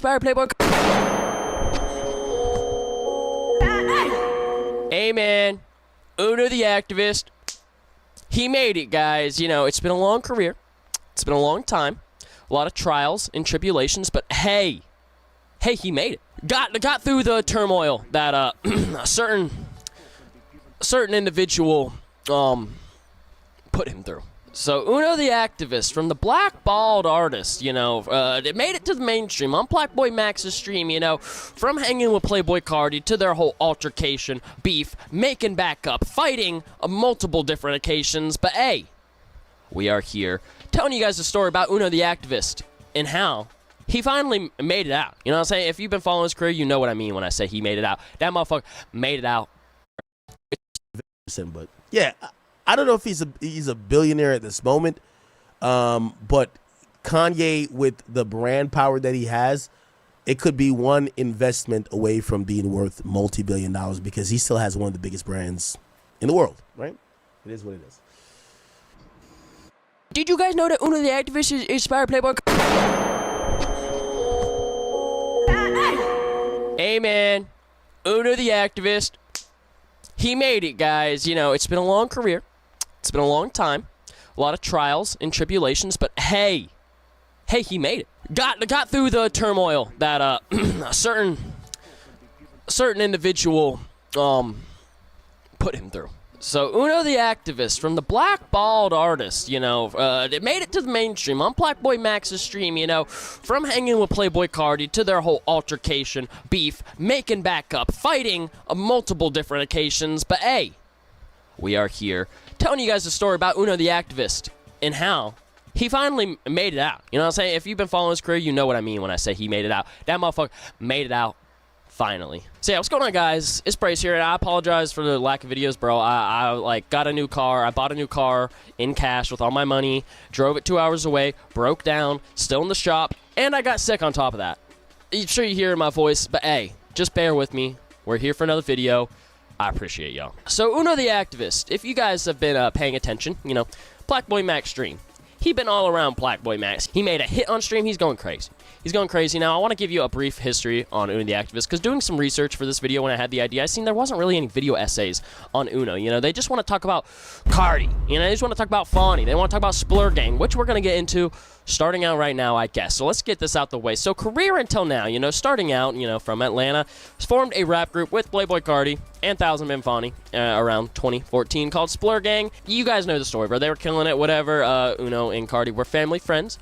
Playboy. Hey man, UnoTheActivist. He made it, guys. You know, it's been a long career. It's been a long time. A lot of trials and tribulations, but hey, he made it. Got through the turmoil that a certain individual put him through. So UnoTheActivist, from the blackballed artist, you know, it made it to the mainstream on Blackboy Max's stream, you know, from hanging with Playboy Cardi to their whole altercation, beef, making back up, fighting on multiple different occasions. But hey, we are here telling you guys a story about UnoTheActivist and how he finally made it out. You know what I'm saying? If you've been following his career, you know what I mean when I say he made it out. That motherfucker made it out. But yeah, I don't know if he's a billionaire at this moment, but Kanye, with the brand power that he has, it could be one investment away from being worth multi-billion dollars, because he still has one of the biggest brands in the world, right? It is what it is. Did you guys know that UnoTheActivist is inspired Playboy? Hey man, UnoTheActivist. He made it, guys. You know, it's been a long career. It's been a long time. A lot of trials and tribulations, but hey, he made it. Got through the turmoil that a certain individual put him through. So UnoTheActivist, from the blackballed artist, you know, it made it to the mainstream on Blackboy Max's stream, you know, from hanging with Playboy Cardi to their whole altercation, beef, making back up, fighting on multiple different occasions. But hey, we are here telling you guys a story about UnoTheActivist and how he finally made it out. You know what I'm saying? If you've been following his career, you know what I mean when I say he made it out. That motherfucker made it out. Finally. So yeah, what's going on, guys? It's Brace here, and I apologize for the lack of videos, bro. I like got a new car. I bought a new car in cash with all my money, drove it 2 hours away, broke down, still in the shop, and I got sick on top of that. I'm sure you hear my voice, but hey, just bear with me. We're here for another video. I appreciate y'all. So UnoTheActivist, if you guys have been paying attention, you know, Blackboy Max stream. He been all around Blackboy Max. He made a hit on stream. He's going crazy. He's going crazy. Now, I want to give you a brief history on UnoTheActivist, because doing some research for this video when I had the idea, I seen there wasn't really any video essays on Uno. You know, they just want to talk about Cardi. You know, they just want to talk about Fawny. They want to talk about Splur Gang, which we're going to get into starting out right now, I guess. So let's get this out the way. So career until now, you know, starting out, you know, from Atlanta, formed a rap group with Playboy Cardi and Thousand Man Fawny around 2014 called Splur Gang. You guys know the story, bro. They were killing it, whatever. Uno and Cardi were family friends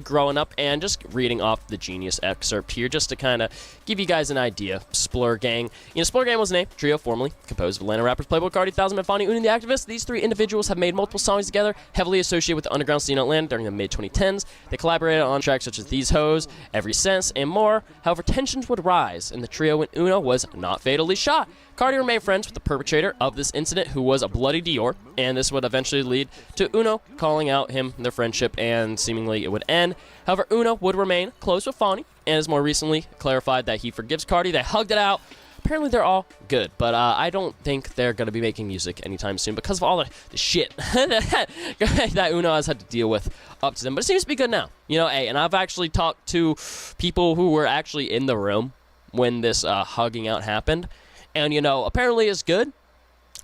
growing up, and just reading off the genius excerpt here just to kind of give you guys an idea. Splur Gang. You know, Splur Gang was a name, trio formerly composed of Atlanta rappers Playboy Cardi, Thousand Man Fawny, UnoTheActivist. These three individuals have made multiple songs together, heavily associated with the underground scene in Atlanta during the mid-2010s. They collaborated on tracks such as These Hoes, Every Sense, and more. However, tensions would rise, and the trio when Uno was not fatally shot. Cardi remained friends with the perpetrator of this incident, who was a bloody Dior, and this would eventually lead to Uno calling out their friendship, and seemingly it would end. However, Uno would remain close with Fawny, and has more recently clarified that he forgives Cardi. They hugged it out. Apparently they're all good, but I don't think they're going to be making music anytime soon because of all the shit that Uno has had to deal with up to them. But it seems to be good now. You know, hey, and I've actually talked to people who were actually in the room when this hugging out happened. And, you know, apparently it's good,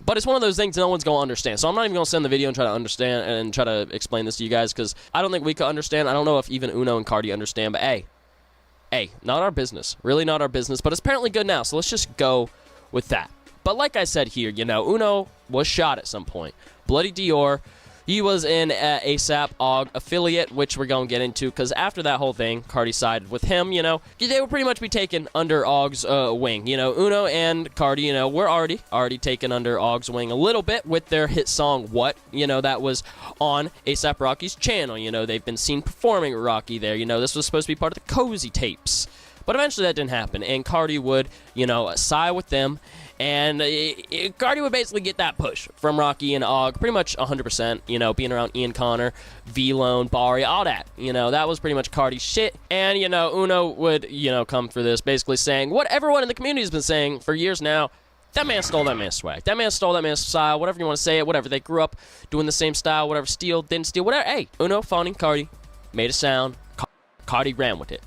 but it's one of those things no one's going to understand. So I'm not even going to send the video and try to understand and try to explain this to you guys, because I don't think we could understand. I don't know if even Uno and Cardi understand, but hey, not our business. Really not our business, but it's apparently good now, so let's just go with that. But like I said here, you know, Uno was shot at some point. Bloody Dior. He was in ASAP Og affiliate, which we're going to get into, because after that whole thing, Cardi sided with him, you know. They would pretty much be taken under Og's wing. You know, Uno and Cardi, you know, were already taken under Og's wing a little bit with their hit song, What? You know, that was on ASAP Rocky's channel. You know, they've been seen performing Rocky there. You know, this was supposed to be part of the Cozy tapes. But eventually that didn't happen, and Cardi would, you know, side with them. And Cardi would basically get that push from Rocky and Og, pretty much 100%, you know, being around Ian Connor, V-Lone, Barry, all that. You know, that was pretty much Cardi's shit. And, you know, Uno would, you know, come for this, basically saying what everyone in the community has been saying for years now. That man stole that man's swag. That man stole that man's style, whatever you want to say it, whatever. They grew up doing the same style, whatever, steal, didn't steal, whatever. Hey, Uno, Fawny, Cardi made a sound. Cardi ran with it.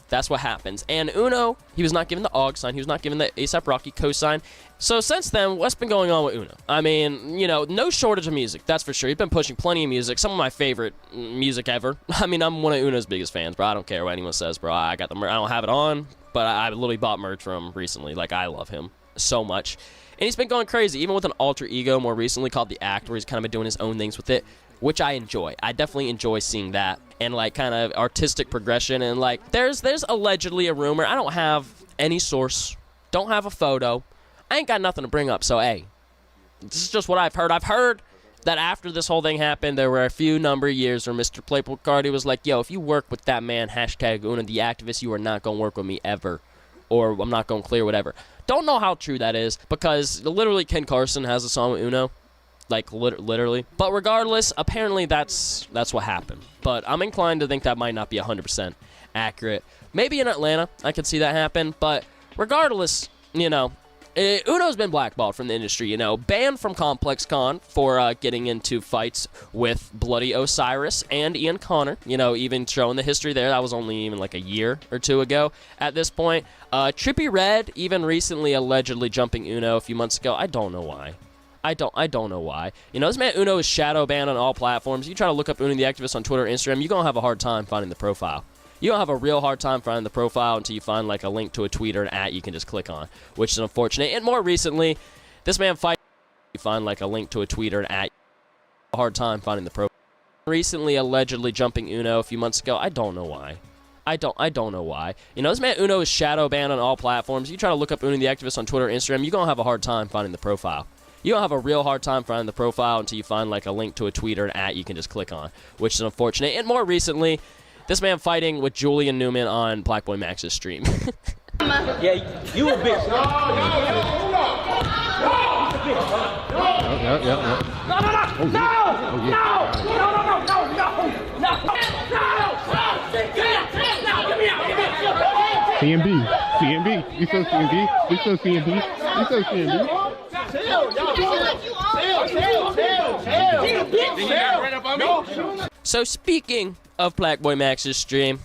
That's what happens. And Uno, he was not given the AUG sign. He was not given the A$AP Rocky cosign. So since then, what's been going on with Uno? I mean, you know, no shortage of music, that's for sure. He's been pushing plenty of music, some of my favorite music ever. I mean, I'm one of Uno's biggest fans, bro. I don't care what anyone says, bro. I got the I don't have it on, but I literally bought merch from him recently. Like, I love him so much. And he's been going crazy, even with an alter ego more recently called The Act, where he's kind of been doing his own things with it, which I enjoy. I definitely enjoy seeing that and, like, kind of artistic progression. And, like, there's allegedly a rumor. I don't have any source, don't have a photo. I ain't got nothing to bring up, so, hey, this is just what I've heard. I've heard that after this whole thing happened, there were a few number of years where Mr. Playboy Cardi was like, yo, if you work with that man, hashtag UnoTheActivist, you are not going to work with me ever. Or I'm not going to clear whatever. Don't know how true that is, because literally Ken Carson has a song with Uno. Like, literally. But regardless, apparently that's what happened. But I'm inclined to think that might not be 100% accurate. Maybe in Atlanta, I could see that happen. But regardless, you know, Uno's been blackballed from the industry, you know, banned from Complex Con for getting into fights with Bloody Osiris and Ian Connor, you know, even showing the history there. That was only even like a year or two ago at this point. Trippie Redd even recently allegedly jumping Uno a few months ago. I don't know why. I don't know why. You know, this man Uno is shadow banned on all platforms. You try to look up UnoTheActivist on Twitter or Instagram, you're going to have a hard time finding the profile. You don't have a real hard time finding the profile until you find, like, a link to a tweet or an @ you can just click on, which is unfortunate. And more recently, this man you find, like, a link to a tweet or an @ a hard time finding the profile. Recently allegedly jumping Uno a few months ago. I don't know why. I don't know why. You know, this man Uno is shadow banned on all platforms. You try to look up UnoTheActivist on Twitter or Instagram, you're going to have a hard time finding the profile. You don't have a real hard time finding the profile until you find, like, a link to a tweet or an @ you can just click on, which is unfortunate. And more recently, this man fighting with Julian Newman on Black Boy Max's stream. Yeah, you a bitch. No. CMB. You so CMB. You so CMB. You so CMB. So speaking of Black Boy Max's stream,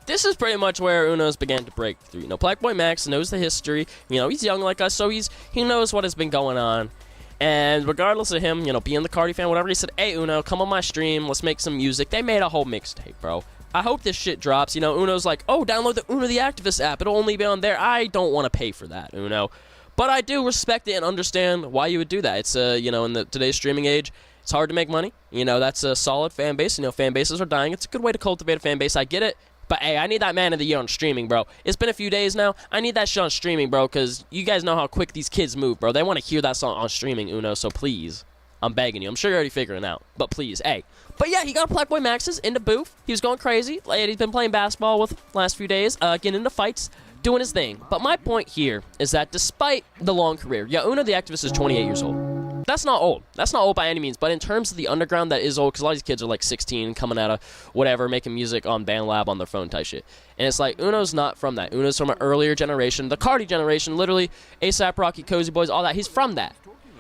this is pretty much where Uno's began to break through. You know, Black Boy Max knows the history. You know, he's young like us, so he knows what has been going on. And regardless of him, you know, being the Cardi fan, whatever, he said, hey, Uno, come on my stream. Let's make some music. They made a whole mixtape, bro. I hope this shit drops. You know, Uno's like, oh, download the UnoTheActivist app. It'll only be on there. I don't want to pay for that, Uno. But I do respect it and understand why you would do that. It's, you know, in today's streaming age, it's hard to make money. You know, that's a solid fan base. You know, fan bases are dying. It's a good way to cultivate a fan base. I get it. But, hey, I need that man of the year on streaming, bro. It's been a few days now. I need that shit on streaming, bro, because you guys know how quick these kids move, bro. They want to hear that song on streaming, Uno, so please. I'm begging you. I'm sure you're already figuring it out. But please, hey. But, yeah, he got Black Boy Max's in the booth. He was going crazy. Like, he's been playing basketball with the last few days, getting into fights, doing his thing. But my point here is that despite the long career, yeah, UnoTheActivist is 28 years old. That's not old. That's not old by any means. But in terms of the underground, that is old, because a lot of these kids are like 16, coming out of whatever, making music on BandLab on their phone type shit. And it's like, Uno's not from that. Uno's from an earlier generation, the Cardi generation, literally A$AP Rocky, Cozy Boys, all that. He's from that.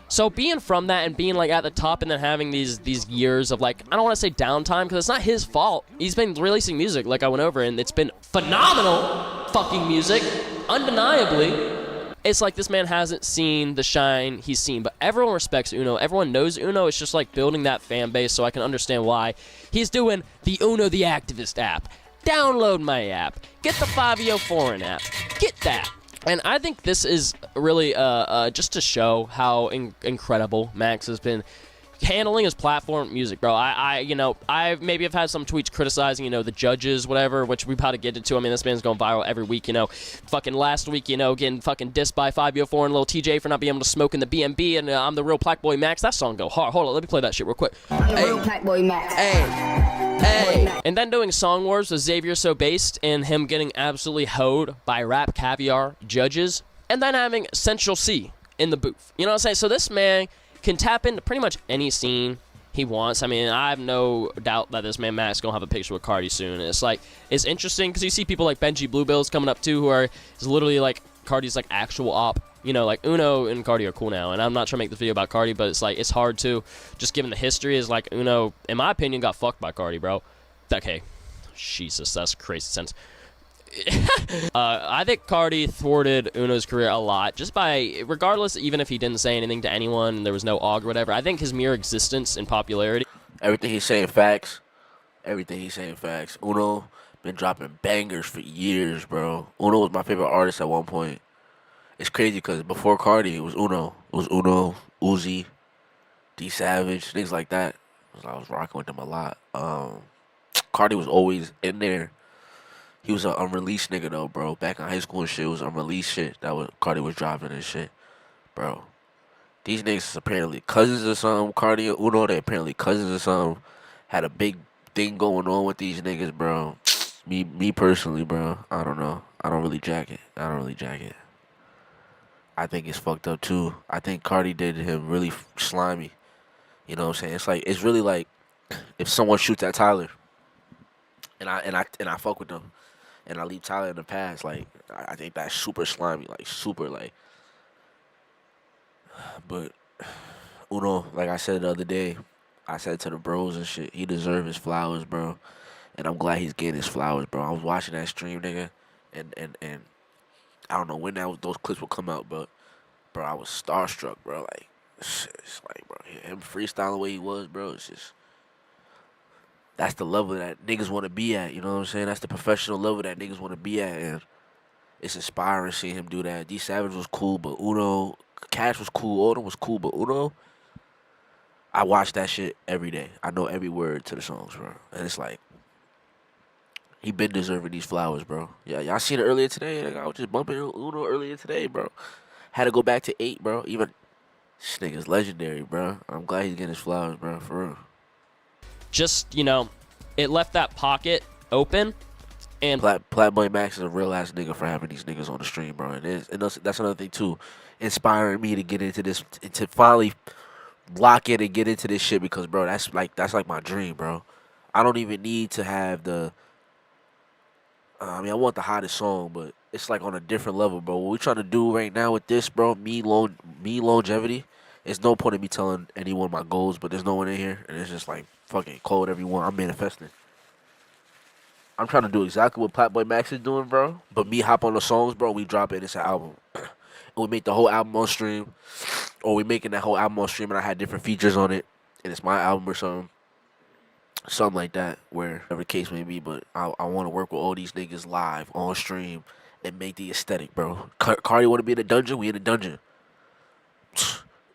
So being from that and being like at the top and then having these years of like, I don't want to say downtime because it's not his fault. He's been releasing music like I went over and it's been phenomenal fucking music, undeniably. It's like this man hasn't seen the shine he's seen, but everyone respects Uno. Everyone knows Uno. It's just like building that fan base, so I can understand why he's doing the UnoTheActivist app. Download my app. Get the 5EO Foreign app. Get that. And I think this is really just to show how incredible Max has been handling his platform music, bro. I maybe have had some tweets criticizing, you know, the judges, whatever, which we about to get into. I mean, this man's going viral every week, you know. Fucking last week, you know, getting fucking dissed by 504 and Lil TJ for not being able to smoke in the BMB, and I'm the real Black Boy Max. That song go hard. Hold on, let me play that shit real quick. I'm the real Black Boy Max. Hey. And then doing Song Wars with Xavier So Based and him getting absolutely hoed by Rap Caviar judges, and then having Central C in the booth. You know what I'm saying? So this man can tap into pretty much any scene he wants. I mean, I have no doubt that this man Max gonna have a picture with Cardi soon. And it's like, it's interesting because you see people like Benji Bluebills coming up too, who are is literally like Cardi's like actual op. You know, like Uno and Cardi are cool now, and I'm not trying to make the video about Cardi, but it's like it's hard to, just given the history, is like Uno, in my opinion, got fucked by Cardi, bro. Okay, Jesus, that's crazy sense. I think Cardi thwarted Uno's career a lot, just by, regardless, even if he didn't say anything to anyone, and there was no AUG or whatever, I think his mere existence and popularity. Everything he's saying facts. Everything he's saying facts. Uno been dropping bangers for years, bro. Uno was my favorite artist at one point. It's crazy because before Cardi, it was Uno. It was Uno, Uzi, D Savage, things like that. I was rocking with them a lot. Cardi was always in there. He was an unreleased nigga though, bro. Back in high school and shit, it was unreleased shit that was Cardi was dropping and shit, bro. These niggas is apparently cousins or something. Cardi and Uno, they apparently cousins or something. Had a big thing going on with these niggas, bro. Me personally, bro. I don't know. I don't really jack it. I think it's fucked up too. I think Cardi did him really slimy. You know what I'm saying? It's really like if someone shoots at Tyler, and I fuck with them, and I leave Tyler in the past. Like I think that's super slimy, like super like. But Uno, like I said the other day, I said to the bros and shit, he deserves his flowers, bro. And I'm glad he's getting his flowers, bro. I was watching that stream, nigga, and I don't know when those clips will come out, but bro, I was starstruck, bro. Like, it's like, bro, him freestyling the way he was, bro. It's just that's the level that niggas want to be at. You know what I'm saying? That's the professional level that niggas want to be at, and it's inspiring seeing him do that. D Savage was cool, but Uno, Cash was cool, Odom was cool, but Uno, I watch that shit every day. I know every word to the songs, bro, and it's like. He been deserving these flowers, bro. Yeah, y'all seen it earlier today. Like, I was just bumping Uno earlier today, bro. Had to go back to 8, bro. Even this nigga's legendary, bro. I'm glad he's getting his flowers, bro. For real. Just, it left that pocket open. And Playboy Max is a real ass nigga for having these niggas on the stream, bro. And that's another thing too, inspiring me to get into this, to finally lock in and get into this shit because, bro, that's like my dream, bro. I don't even need to have the. I want the hottest song, but it's like on a different level, bro. What we're trying to do right now with this, bro, me longevity. There's no point in me telling anyone my goals, but there's no one in here, and it's just like fucking cold everyone. I'm manifesting. I'm trying to do exactly what Playboy Max is doing, bro. But me hop on the songs, bro. We drop it. It's an album, and we make the whole album on stream, or we making that whole album on stream, and I had different features on it, and it's my album or something. Something like that, wherever the case may be, but I want to work with all these niggas live on stream and make the aesthetic, bro. Cardi want to be in the dungeon, we in the dungeon.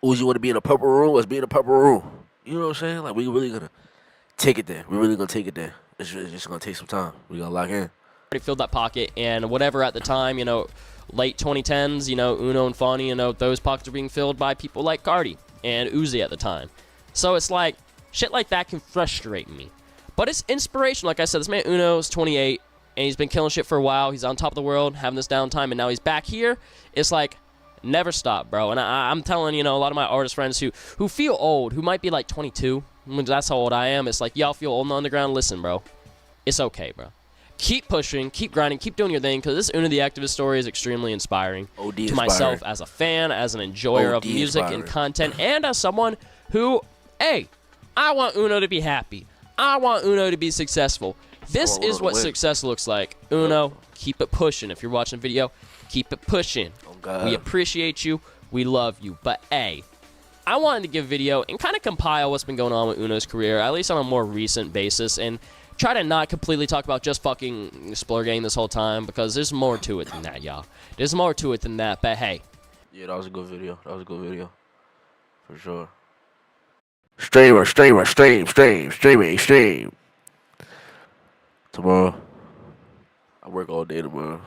Uzi want to be in a purple room, let's be in a purple room. You know what I'm saying? Like, we really gonna take it there. We're really gonna take it there. It's just gonna take some time. We gotta lock in. Already filled that pocket, and whatever at the time, late 2010s, Uno and Fonny, those pockets are being filled by people like Cardi and Uzi at the time. So it's like, shit like that can frustrate me. But it's inspirational. Like I said, this man Uno's 28, and he's been killing shit for a while. He's on top of the world, having this downtime, and now he's back here. It's like, never stop, bro. And I'm telling, a lot of my artist friends who feel old, who might be like 22, that's how old I am. It's like, y'all feel old in the underground. Listen, bro. It's okay, bro. Keep pushing, keep grinding, keep doing your thing, because this UnoTheActivist story is extremely inspiring to myself as a fan, as an enjoyer of music and content, and as someone who, hey, I want Uno to be happy. I want Uno to be successful. This is what success looks like. Uno, keep it pushing. If you're watching the video, keep it pushing. We appreciate you. We love you. But, hey, I wanted to give a video and kind of compile what's been going on with Uno's career, at least on a more recent basis, and try to not completely talk about just fucking Splurging this whole time, because there's more to it than that, y'all. There's more to it than that, but hey. Yeah, that was a good video. For sure. Stream. Tomorrow. I work all day tomorrow.